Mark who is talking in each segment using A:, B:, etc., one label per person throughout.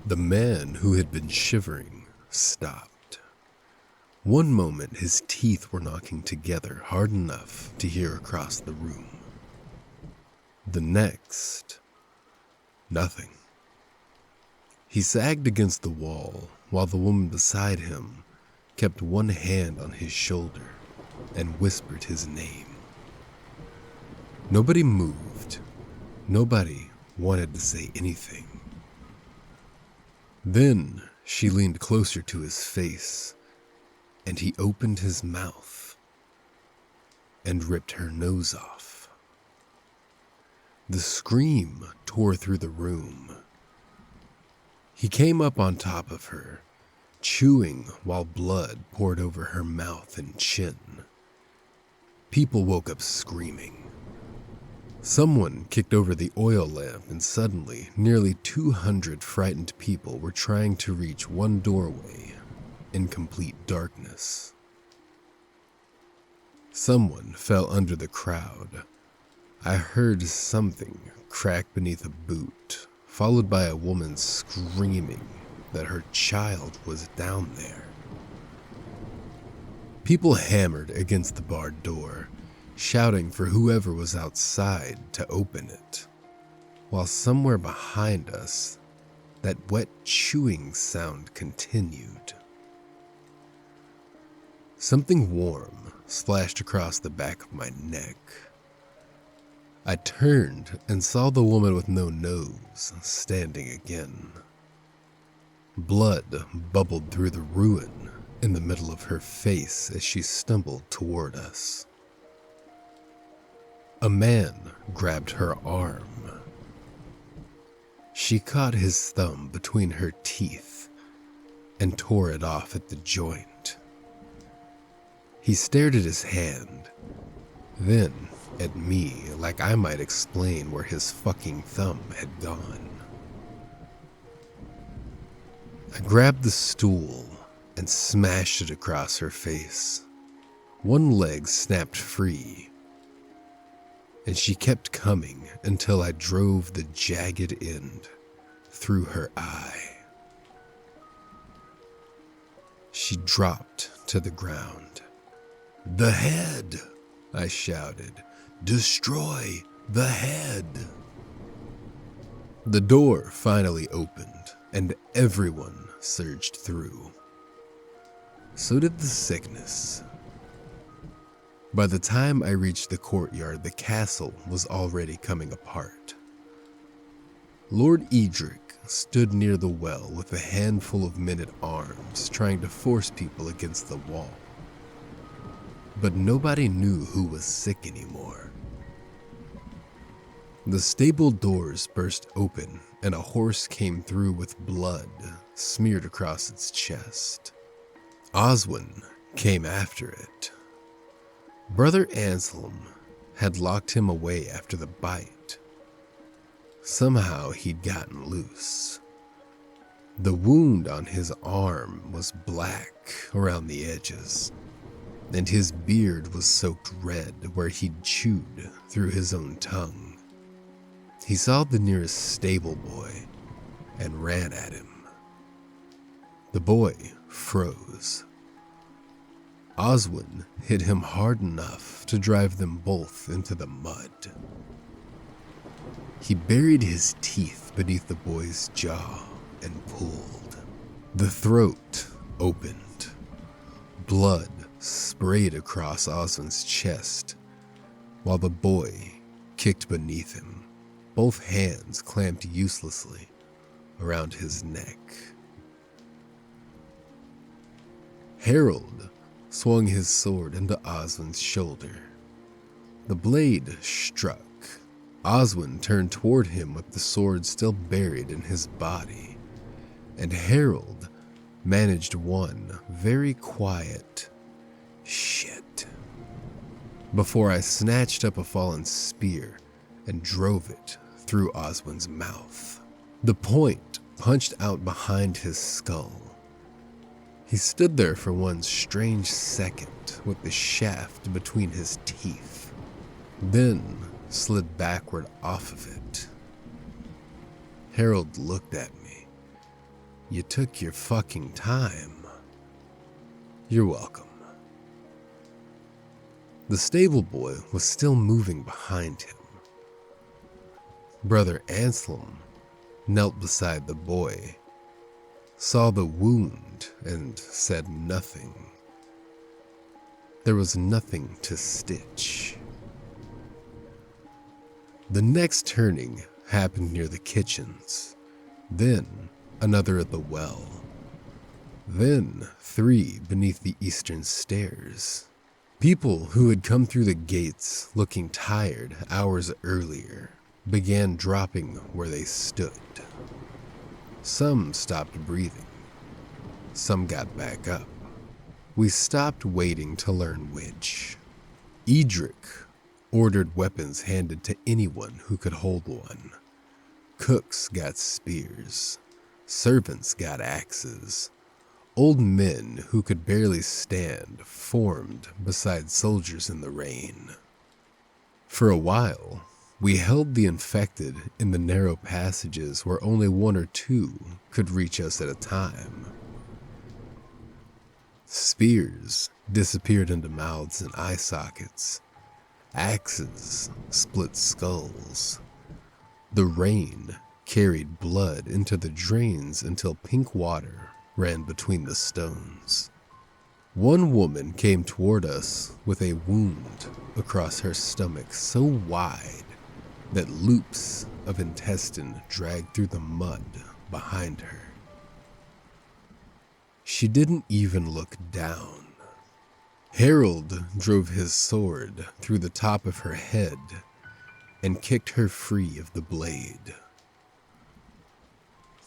A: The man who had been shivering stopped. One moment his teeth were knocking together hard enough to hear across the room. The next, nothing. He sagged against the wall while the woman beside him kept one hand on his shoulder and whispered his name. Nobody moved. Nobody wanted to say anything. Then she leaned closer to his face, and he opened his mouth and ripped her nose off. The scream tore through the room. He came up on top of her, chewing while blood poured over her mouth and chin. People woke up screaming. Someone kicked over the oil lamp, and suddenly nearly 200 frightened people were trying to reach one doorway in complete darkness. Someone fell under the crowd. I heard something crack beneath a boot, followed by a woman screaming that her child was down there. People hammered against the barred door, shouting for whoever was outside to open it, while somewhere behind us, that wet chewing sound continued. Something warm splashed across the back of my neck. I turned and saw the woman with no nose standing again. Blood bubbled through the ruin in the middle of her face as she stumbled toward us. A man grabbed her arm. She caught his thumb between her teeth and tore it off at the joint. He stared at his hand, then at me like I might explain where his fucking thumb had gone. I grabbed the stool and smashed it across her face. One leg snapped free, and she kept coming until I drove the jagged end through her eye. She dropped to the ground. "The head!" I shouted. "Destroy the head!" The door finally opened, and everyone surged through. So did the sickness. By the time I reached the courtyard, the castle was already coming apart. Lord Edric stood near the well with a handful of men at arms trying to force people against the wall. But nobody knew who was sick anymore. The stable doors burst open and a horse came through with blood smeared across its chest. Oswin came after it. Brother Anselm had locked him away after the bite. Somehow he'd gotten loose. The wound on his arm was black around the edges, and his beard was soaked red where he'd chewed through his own tongue. He saw the nearest stable boy and ran at him. The boy froze. Oswin hit him hard enough to drive them both into the mud. He buried his teeth beneath the boy's jaw and pulled. The throat opened. Blood sprayed across Oswin's chest, while the boy kicked beneath him, both hands clamped uselessly around his neck. Harold swung his sword into Oswin's shoulder. The blade struck. Oswin turned toward him with the sword still buried in his body, and Harold managed one very quiet "shit" before I snatched up a fallen spear and drove it through Oswin's mouth. The point punched out behind his skull. He stood there for one strange second with the shaft between his teeth, then slid backward off of it. Harold looked at me, You took your fucking time. You're welcome. The stable boy was still moving behind him. Brother Anselm knelt beside the boy, saw the wound, and said nothing. There was nothing to stitch. The next turning happened near the kitchens, then another at the well, then 3 beneath the eastern stairs. People who had come through the gates looking tired hours earlier began dropping where they stood. Some stopped breathing. Some got back up. We stopped waiting to learn which. Edric ordered weapons handed to anyone who could hold one. Cooks got spears. Servants got axes. Old men who could barely stand formed beside soldiers in the rain. For a while, we held the infected in the narrow passages where only 1 or 2 could reach us at a time. Spears disappeared into mouths and eye sockets. Axes split skulls. The rain carried blood into the drains until pink water ran between the stones. One woman came toward us with a wound across her stomach so wide that loops of intestine dragged through the mud behind her. She didn't even look down. Harold drove his sword through the top of her head and kicked her free of the blade.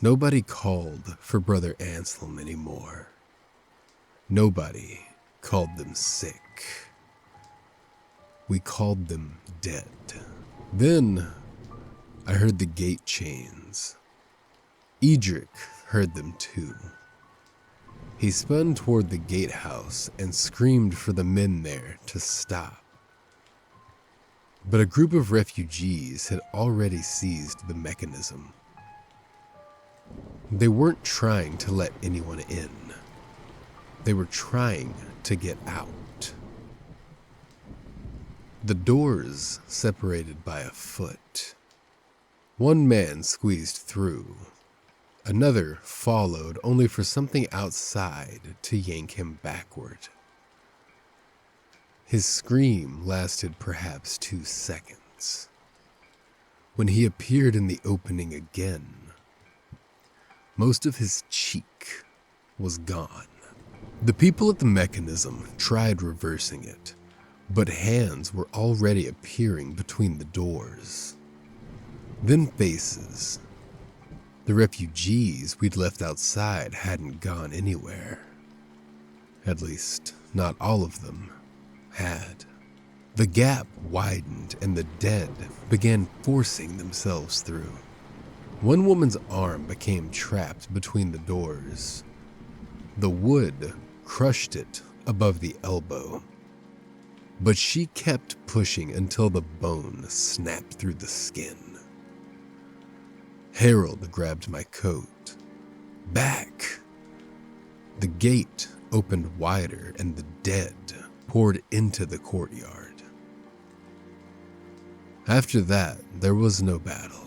A: Nobody called for Brother Anselm anymore. Nobody called them sick. We called them dead. Then I heard the gate chains. Edric heard them too. He spun toward the gatehouse and screamed for the men there to stop. But a group of refugees had already seized the mechanism. They weren't trying to let anyone in. They were trying to get out. The doors separated by a foot. One man squeezed through. Another followed only for something outside to yank him backward. His scream lasted perhaps 2 seconds. When he appeared in the opening again, most of his cheek was gone. The people at the mechanism tried reversing it, but hands were already appearing between the doors. Then faces. The refugees we'd left outside hadn't gone anywhere. At least, not all of them had. The gap widened and the dead began forcing themselves through. One woman's arm became trapped between the doors. The wood crushed it above the elbow, but she kept pushing until the bone snapped through the skin. Harold grabbed my coat. Back! The gate opened wider and the dead poured into the courtyard. After that, there was no battle.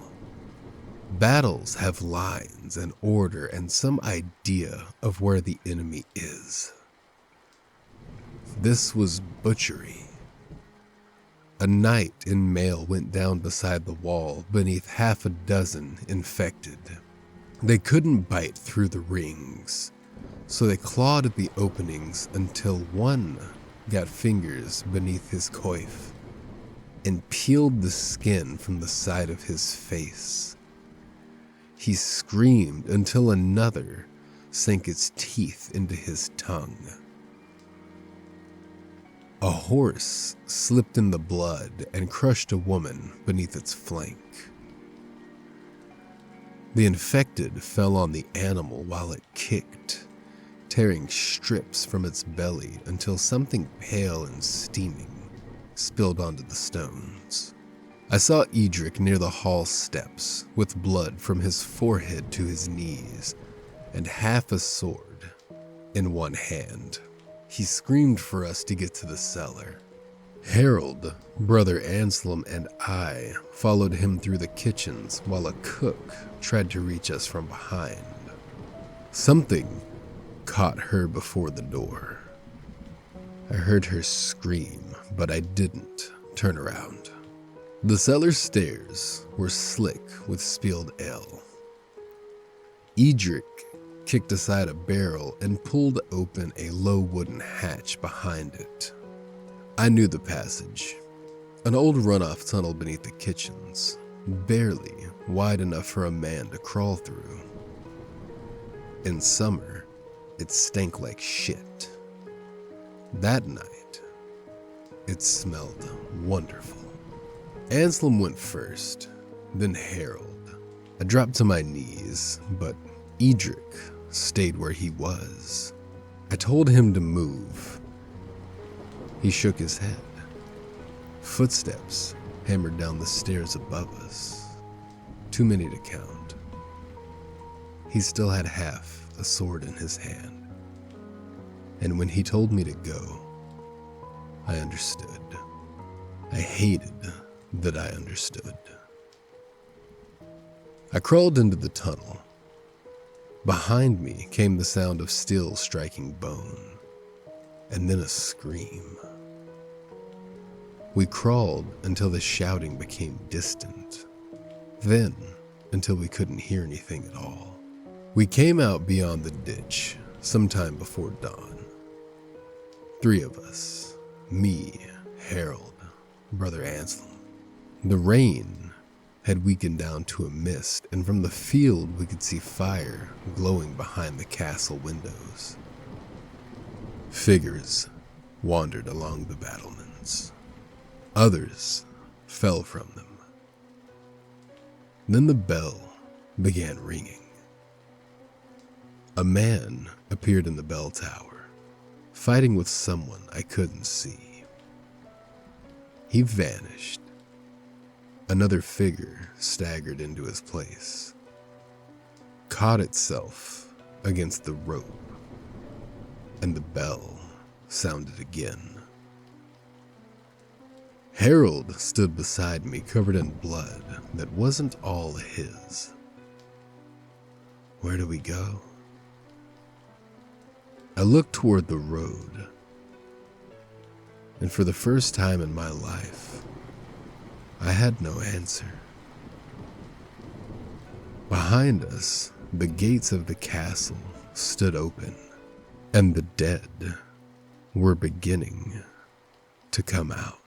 A: Battles have lines and order and some idea of where the enemy is. This was butchery. A knight in mail went down beside the wall beneath half a dozen infected. They couldn't bite through the rings, so they clawed at the openings until one got fingers beneath his coif and peeled the skin from the side of his face. He screamed until another sank its teeth into his tongue. A horse slipped in the blood and crushed a woman beneath its flank. The infected fell on the animal while it kicked, tearing strips from its belly until something pale and steaming spilled onto the stones. I saw Edric near the hall steps with blood from his forehead to his knees and half a sword in one hand. He screamed for us to get to the cellar. Harold, Brother Anselm, and I followed him through the kitchens while a cook tried to reach us from behind. Something caught her before the door. I heard her scream, but I didn't turn around. The cellar stairs were slick with spilled ale. Edric kicked aside a barrel and pulled open a low wooden hatch behind it. I knew the passage, an old runoff tunnel beneath the kitchens, barely wide enough for a man to crawl through. In summer, it stank like shit. That night, it smelled wonderful. Anselm went first, then Harold. I dropped to my knees, but Edric stayed where he was. I told him to move. He shook his head. Footsteps hammered down the stairs above us. Too many to count. He still had half a sword in his hand. And when he told me to go, I understood. I hated that I understood. I crawled into the tunnel. Behind me came the sound of steel striking bone, and then a scream. We crawled until the shouting became distant, then until we couldn't hear anything at all. We came out beyond the ditch sometime before dawn. 3 of us, me, Harold, Brother Anselm. The rain had weakened down to a mist, and from the field we could see fire glowing behind the castle windows. Figures wandered along the battlements. Others fell from them. Then the bell began ringing. A man appeared in the bell tower, fighting with someone I couldn't see. He vanished. Another figure staggered into his place, caught itself against the rope, and the bell sounded again. Harold stood beside me, covered in blood that wasn't all his. Where do we go? I looked toward the road, and for the first time in my life, I had no answer. Behind us, the gates of the castle stood open, and the dead were beginning to come out.